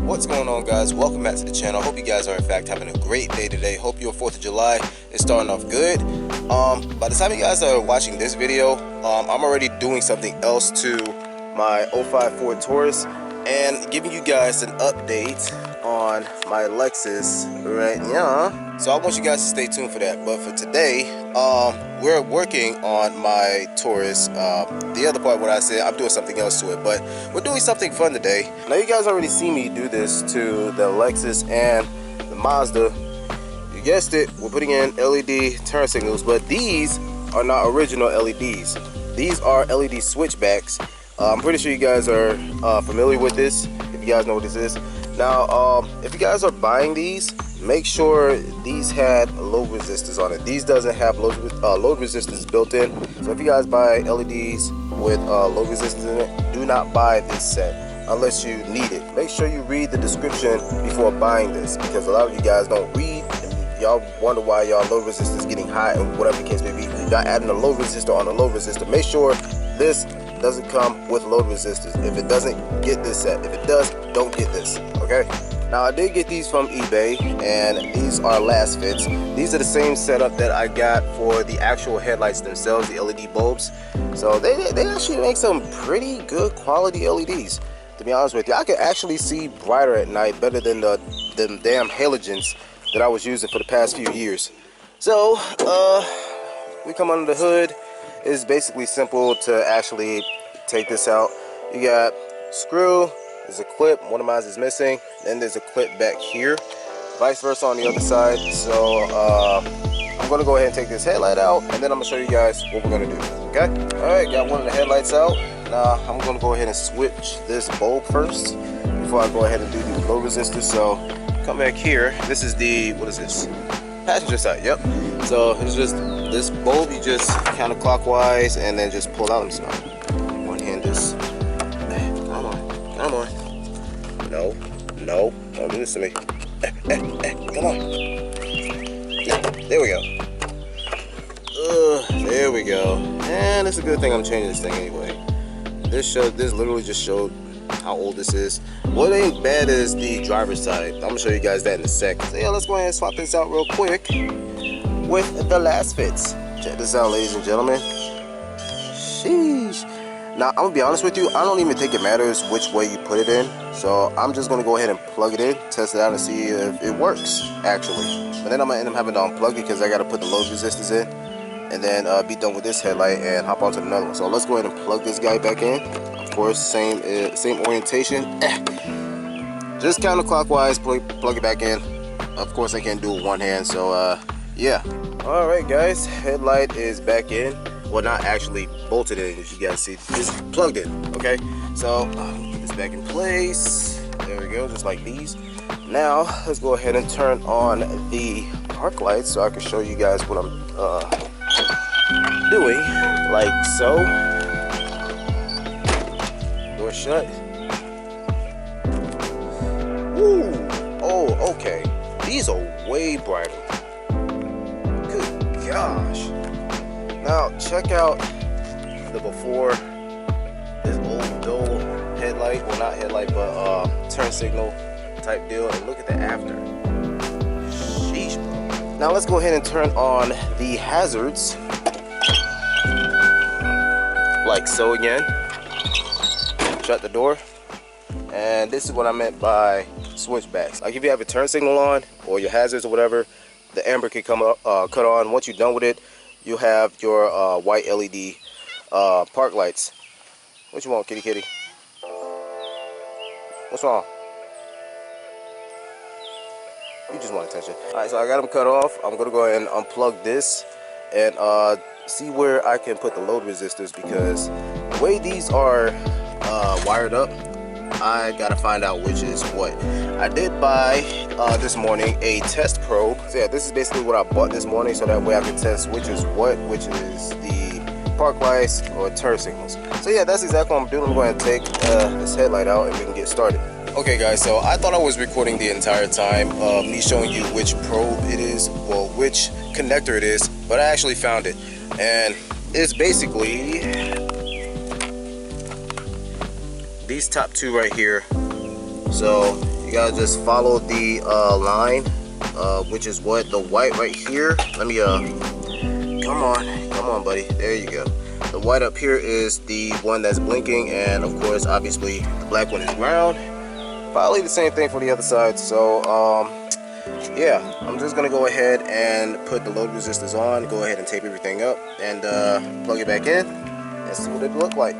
What's going on, guys? Welcome back to the channel. Hope you guys are in fact having a great day today. Hope your 4th of July is starting off good. By the time you guys are watching this video, I'm already doing something else to my 05 Ford Taurus and giving you guys an update on my Lexus right now. So I want you guys to stay tuned for that. But for today, we're working on my Taurus. The other part, what I said, I'm doing something else to it, but we're doing something fun today. Now you guys already see me do this to the Lexus and the Mazda. You guessed it, we're putting in LED turn signals, but these are not original LEDs. These are LED switchbacks. I'm pretty sure you guys are familiar with this, if you guys know what this is. Now, if you guys are buying these, make sure these had load resistors on it. These doesn't have load resistors built in. So if you guys buy LEDs with load resistors in it, do not buy this set unless you need it. Make sure you read the description before buying this, because a lot of you guys don't read and y'all wonder why y'all load resistors is getting high and whatever the case may be. Y'all adding a load resistor on a load resistor. Make sure this doesn't come with load resistors. If it doesn't, get this set. If it does, don't get this, okay? Now I did get these from eBay, and these are last fits. These are the same setup that I got for the actual headlights themselves, the LED bulbs. So they actually make some pretty good quality LEDs, to be honest with you. I can actually see brighter at night, better than the damn halogens that I was using for the past few years. So we come under the hood. It's basically simple to actually take this out. You got screw, there's a clip, one of mine is missing, then there's a clip back here, vice versa on the other side. So I'm gonna go ahead and take this headlight out, and then I'm gonna show you guys what we're gonna do, okay? All right, got one of the headlights out. Now I'm gonna go ahead and switch this bulb first before I go ahead and do the load resistors. So come back here, this is the, what is this? Passenger side, yep. So it's just this bulb, you just counterclockwise and then just pull out and snap. One hand just, come on. No, don't do this to me. Come on. There we go. There we go. And it's a good thing I'm changing this thing anyway. This literally just showed how old this is. What ain't bad is the driver's side. I'm gonna show you guys that in a sec. So yeah, let's go ahead and swap this out real quick with the last fits. Check this out, ladies and gentlemen. Sheesh. Now I'm gonna be honest with you, I don't even think it matters which way you put it in. So I'm just gonna go ahead and plug it in, test it out, and see if it works actually. But then I'm gonna end up having to unplug it because I gotta put the load resistors in, and then be done with this headlight and hop onto another one. So let's go ahead and plug this guy back in. Of course, same orientation. Just counterclockwise, plug it back in. Of course, I can't do it with one hand, so yeah. All right, guys, headlight is back in. Well, not actually bolted in, as you guys see, just plugged in. Okay, so put this back in place. There we go, just like these. Now let's go ahead and turn on the park lights so I can show you guys what I'm doing, like so. Door shut. Ooh, oh, okay. These are way brighter. Good gosh. Now check out the before. This old dull headlight, well not headlight, but turn signal type deal, and look at the after. Sheesh, bro. Now let's go ahead and turn on the hazards, like so again. Shut the door. And this is what I meant by switchbacks. Like if you have a turn signal on or your hazards or whatever, the amber can come up, cut on. Once you're done with it, you have your white LED park lights. What you want, kitty kitty? What's wrong? You just want attention. All right, so I got them cut off. I'm gonna go ahead and unplug this and see where I can put the load resistors, because the way these are wired up, I gotta find out which is what. I did buy this morning a test probe. So yeah, this is basically what I bought this morning, so that way I can test which is what, which is the park lights or turn signals. So yeah, that's exactly what I'm doing. I'm going to take this headlight out and we can get started. Okay guys, so I thought I was recording the entire time, me showing you which probe it is, well, which connector it is, but I actually found it. And it's basically these top two right here. So you You gotta just follow the line, which is what the white right here. Let me come on buddy, there you go. The white up here is the one that's blinking, and of course obviously the black one is ground. Probably the same thing for the other side. So yeah, I'm just gonna go ahead and put the load resistors on, go ahead and tape everything up, and plug it back in and see what it look like.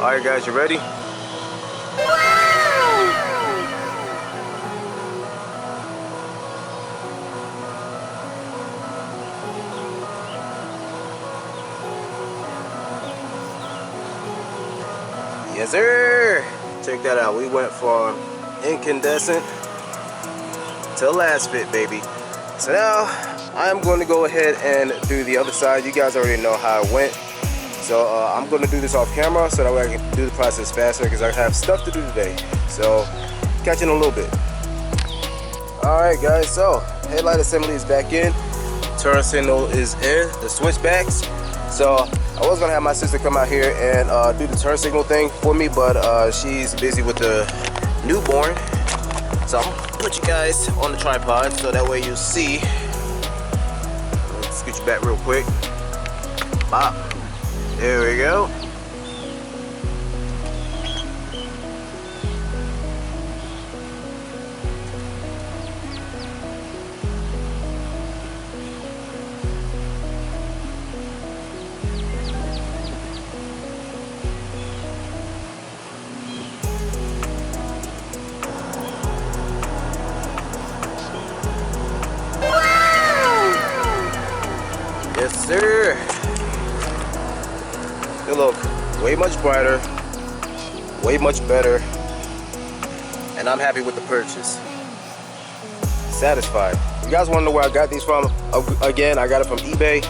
Alright guys, you ready? Yes sir! Check that out. We went from incandescent to last fit, baby. So now I'm going to go ahead and do the other side. You guys already know how it went. So I'm going to do this off camera so that way I can do the process faster, because I have stuff to do today. So catch you in a little bit. Alright guys, so headlight assembly is back in. Turn signal is in, the switchbacks. So I was going to have my sister come out here and do the turn signal thing for me, but she's busy with the newborn. So I'm going to put you guys on the tripod so that way you see. Let's scoot you back real quick. Bop. There we go. Yes, sir. They look way much brighter, way much better, and I'm happy with the purchase. Satisfied. You guys want to know where I got these from? Again, I got it from eBay.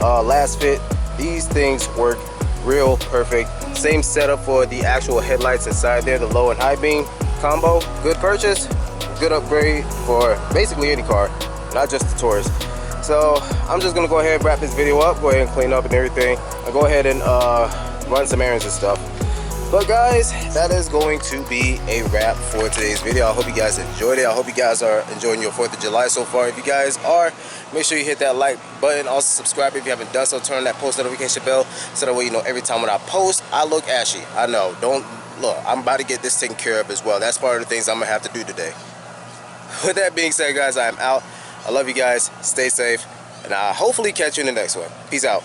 Last fit. These things work real perfect. Same setup for the actual headlights inside there, the low and high beam combo. Good purchase, good upgrade for basically any car, not just the Taurus. So I'm just gonna go ahead and wrap this video up, go ahead and clean up and everything. I'll go ahead and run some errands and stuff. But guys, that is going to be a wrap for today's video. I hope you guys enjoyed it. I hope you guys are enjoying your 4th of July so far. If you guys are, make sure you hit that like button. Also subscribe if you haven't done so. Turn that post notification bell so that way you know every time when I post. I look ashy, I know. Don't look, I'm about to get this taken care of as well. That's part of the things I'm gonna have to do today. With that being said guys, I am out. I love you guys, stay safe, and I'll hopefully catch you in the next one. Peace out.